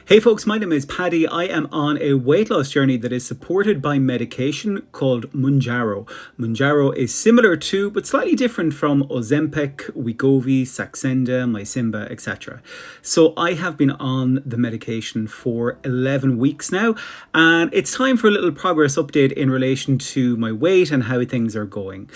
Hey folks, my name is Paddy. I am on a weight loss journey that is supported by medication called Mounjaro. Mounjaro is similar to, but slightly different from Ozempic, Wegovy, Saxenda, Mysimba, etc. So I have been on the medication for 11 weeks now, and it's time for a little progress update in relation to my weight and how things are going.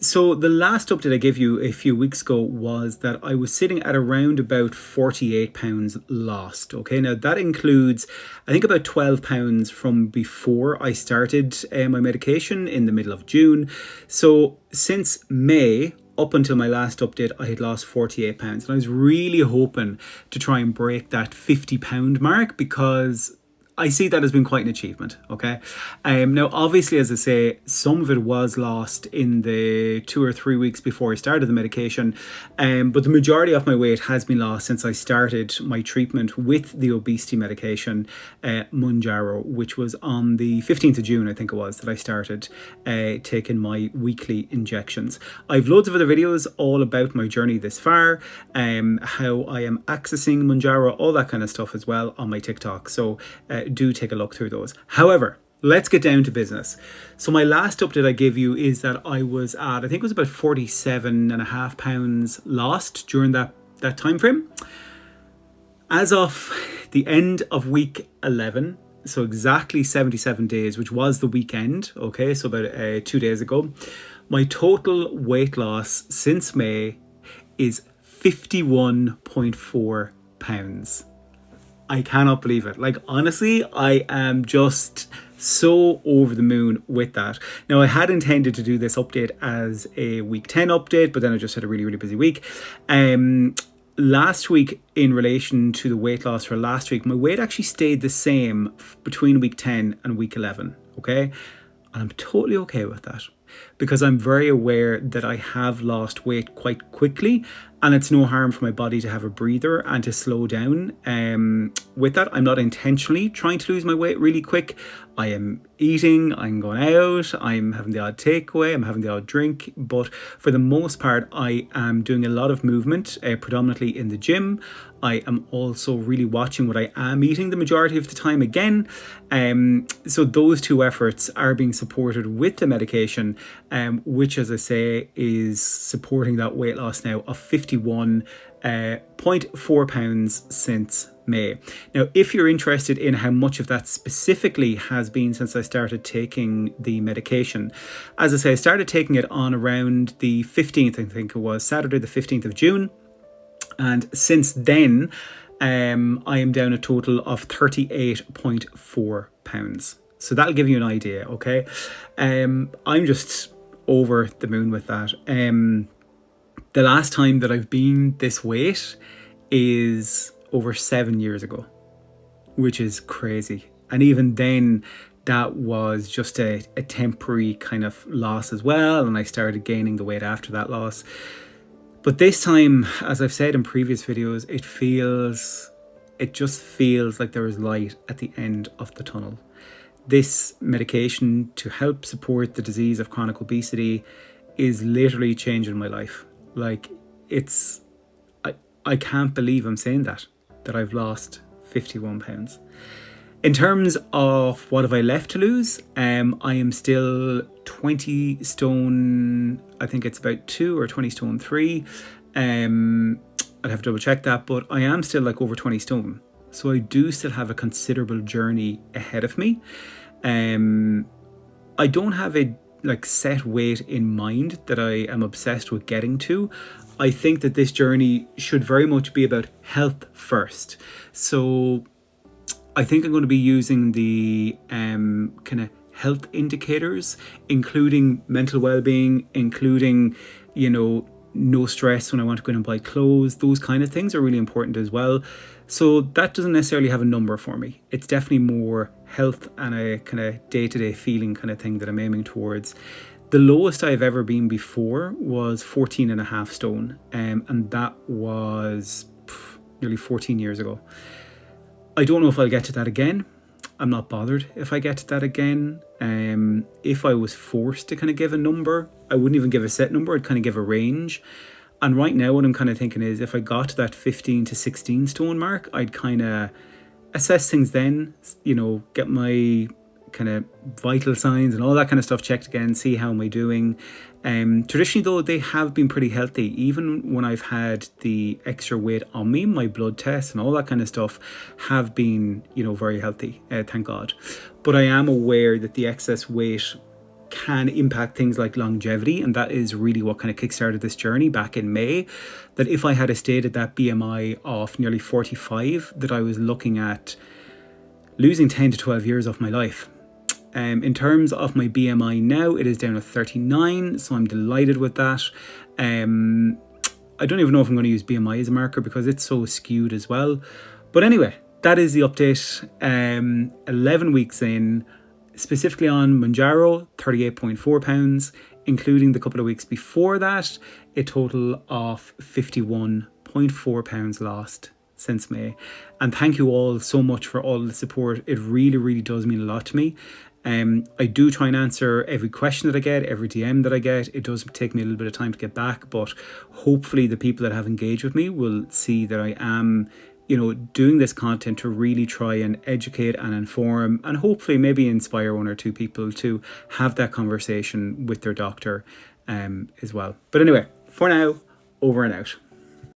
So the last update I gave you a few weeks ago was that I was sitting at around about 48 pounds lost. Okay, now that includes, I think, about 12 pounds from before I started my medication in the middle of June. So since May, up until my last update, I had lost 48 pounds. And I was really hoping to try and break that 50 pound mark because I see that as being quite an achievement, okay? Now, obviously, as I say, some of it was lost in the 2 or 3 weeks before I started the medication, but the majority of my weight has been lost since I started my treatment with the obesity medication, Mounjaro, which was on the 15th of June, I think it was, that I started taking my weekly injections. I have loads of other videos all about my journey this far, how I am accessing Mounjaro, all that kind of stuff as well on my TikTok. So do take a look through those. However, let's get down to business. So my last update I gave you is that I was at, I think it was about 47.5 pounds lost during that time frame. As of the end of week 11, so exactly 77 days, which was the weekend, okay, so about 2 days ago, my total weight loss since May is 51.4 pounds. I cannot believe it. Like, honestly, I am just so over the moon with that. Now, I had intended to do this update as a week 10 update, but then I just had a really, really busy week. Last week, in relation to the weight loss for last week, my weight actually stayed the same between week 10 and week 11, okay? And I'm totally okay with that because I'm very aware that I have lost weight quite quickly, and it's no harm for my body to have a breather and to slow down. With that, I'm not intentionally trying to lose my weight really quick. I am eating, I'm going out, I'm having the odd takeaway, I'm having the odd drink, but for the most part, I am doing a lot of movement, predominantly in the gym. I am also really watching what I am eating the majority of the time again. So those two efforts are being supported with the medication, which, as I say, is supporting that weight loss now of 51.4 pounds since May. Now, if you're interested in how much of that specifically has been since I started taking the medication, as I say, I started taking it on around the 15th, I think it was, Saturday the 15th of June. And since then, I am down a total of 38.4 pounds. So that'll give you an idea, okay? I'm just over the moon with that. The last time that I've been this weight is over 7 years ago, which is crazy. And even then, that was just a temporary kind of loss as well. And I started gaining the weight after that loss. But this time, as I've said in previous videos, it just feels like there is light at the end of the tunnel. This medication to help support the disease of chronic obesity is literally changing my life. Like, I can't believe I'm saying that I've lost 51 pounds. In terms of what have I left to lose, I am still 20 stone, I think it's about 2 or 20 stone 3. I'd have to double check that, but I am still like over 20 stone. So I do still have a considerable journey ahead of me. I don't have a set weight in mind that I am obsessed with getting to. I think that this journey should very much be about health first. So I think I'm going to be using the kind of health indicators, including mental well-being, including, no stress when I want to go in and buy clothes. Those kind of things are really important as well. So that doesn't necessarily have a number for me. It's definitely more health and a kind of day-to-day feeling kind of thing that I'm aiming towards. The lowest I've ever been before was 14.5 stone, and that was nearly 14 years ago. I don't know if I'll get to that again. I'm not bothered if I get to that again. If I was forced to kind of give a number, I wouldn't even give a set number. I'd kind of give a range. And right now what I'm kind of thinking is if I got to that 15 to 16 stone mark, I'd assess things then, get my kind of vital signs and all that kind of stuff checked again, see how am I doing. Traditionally though, they have been pretty healthy. Even when I've had the extra weight on me, my blood tests and all that kind of stuff have been, very healthy, thank God. But I am aware that the excess weight can impact things like longevity, and that is really what kind of kickstarted this journey back in May. That if I had stayed at that BMI of nearly 45, that I was looking at losing 10 to 12 years of my life. In terms of my BMI now, it is down to 39, so I'm delighted with that. I don't even know if I'm going to use BMI as a marker because it's so skewed as well. But anyway, that is the update. 11 weeks in, specifically on Mounjaro, 38.4 pounds, including the couple of weeks before that, a total of 51.4 pounds lost since May. And thank you all so much for all the support. It really, really does mean a lot to me. I do try and answer every question that I get, every DM that I get. It does take me a little bit of time to get back, but hopefully the people that have engaged with me will see that I am, doing this content to really try and educate and inform and hopefully maybe inspire one or two people to have that conversation with their doctor as well. But anyway, for now, over and out.